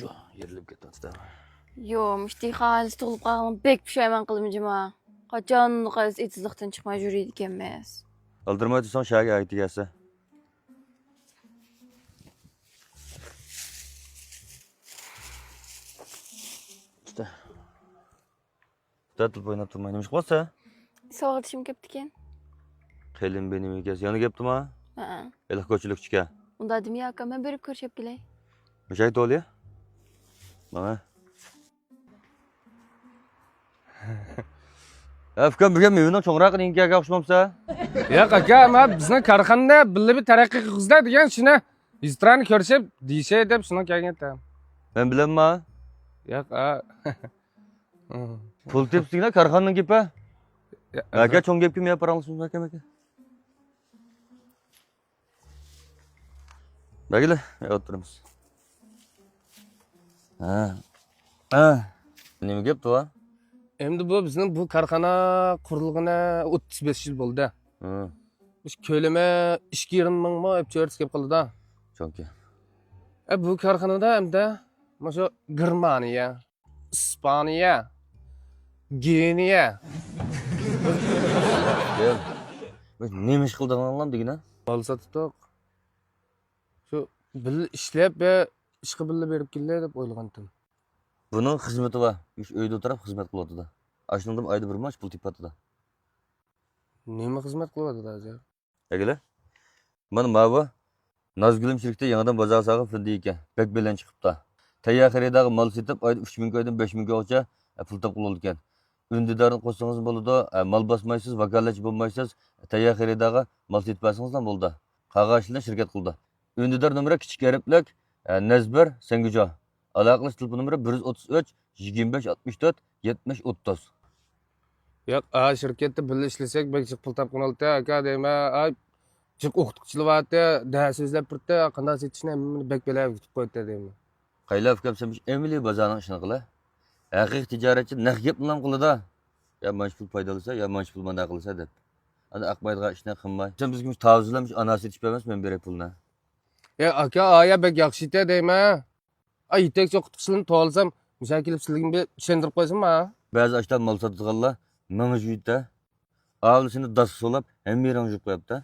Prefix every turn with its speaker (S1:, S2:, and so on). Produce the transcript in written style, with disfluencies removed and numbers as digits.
S1: Şu yerilip ketdi.
S2: Yo, müşteri halis tug'ilib qolganim bek pushaymon qildim ha. Qachon qaysi etsizlikdan chiqmay yuriydi ekanmiz.
S1: Aldırma tutsan şaga aytı gelse. İşte. Tatlı oynab turmay nima ish qilyapsan?
S2: Sog'itishim kepti ekan.
S1: Kelin benim ekas. Yana keptimi?
S2: Ha.
S1: Elah ko'chilikchiga.
S2: Unda demi aka, men berib ko'rishib kelay.
S1: Mushay to'li? Mana. Afkan birga mendan cho'ngroq qilingaga o'xshamamsa?
S3: Yo'q aka, men bizni korxonada birga bir taraqqiy qilg'izlar degan shuni restoranni ko'rishib deyishay deb shuni kelgan edim.
S1: Ben bilemma.
S3: Yo'q,
S1: Pul tepsinglar korxonaning gepi. Aka cho'ng gep kim ya paranglısın aka aka. Bagile, oturamiz. Ha. Nima gep tu?
S3: Endi bu bizning bu korxona qurilgani 35 yil bo'ldi. Biz ko'lami 220 ming mo epchers kep qildi.
S1: Chonki.
S3: Bu korxonada hamda mana Germaniya, Ispaniya, Geniya.
S1: Gel. Biz nima ish qildim Allam degina?
S3: Mal satib shu bil ishlab va ishga billa berib kelay deb o'ylagandim.
S1: Bunun xizmeti var. Üç öyde oturup xizmet kılıyordu da. Aşındım ayda bir maç pul tipadı da.
S3: Nima xizmat qilyapti hozir?
S1: Egile. Mana mavi Nazgülüm şirketi yanıdan bazar sağı findi ekan. Bek bilen çıkıp da. Tayya xaridagi mal setip ayda 3000 koydan 5000 koygacha pul tap qılıyordu ekan. Ündidarın qo'shsangiz bo'ladi, mal basmaysiz, vakolatchi bo'lmaysiz. Tayya xaridagi mal setipasingizdan bo'ldi. Qag'ashlar shirkat qildi. Ündidar numara kichik gariblik Nazbar Sengujo. Aloqalash telefon nomeri 133 25 64 70 30.
S3: Yo'q, shirkatda birga ishlasak bekchiq pul topgan oldi aka deyma. Chiq o'qituvchilarga dars so'zlab turdi, qanday setishni bek belab tutib qo'ydi deyma.
S1: Qaylab kapsamış emili bazarning ishini qila. Haqiqiy tijoratchi naq gap bilan qiladi. Ya manch pul foydalasa, ya manch pul manda qilsa deb. Ana aqmaydigan ishni qilmay. Sen bizga tavzulamış anasi etib bermas, men beray pulni.
S3: Aka, aya bek yaxshi edi deyma. Yetakchi o'qituvchilarni to'lsam, misol kelib sizlarga bir tushuntirib qo'ysinmi?
S1: Ba'zi ashdan mal sotadiganlar mana shu yerda avlisini das solab, hamma yerni yuvib qo'yapti.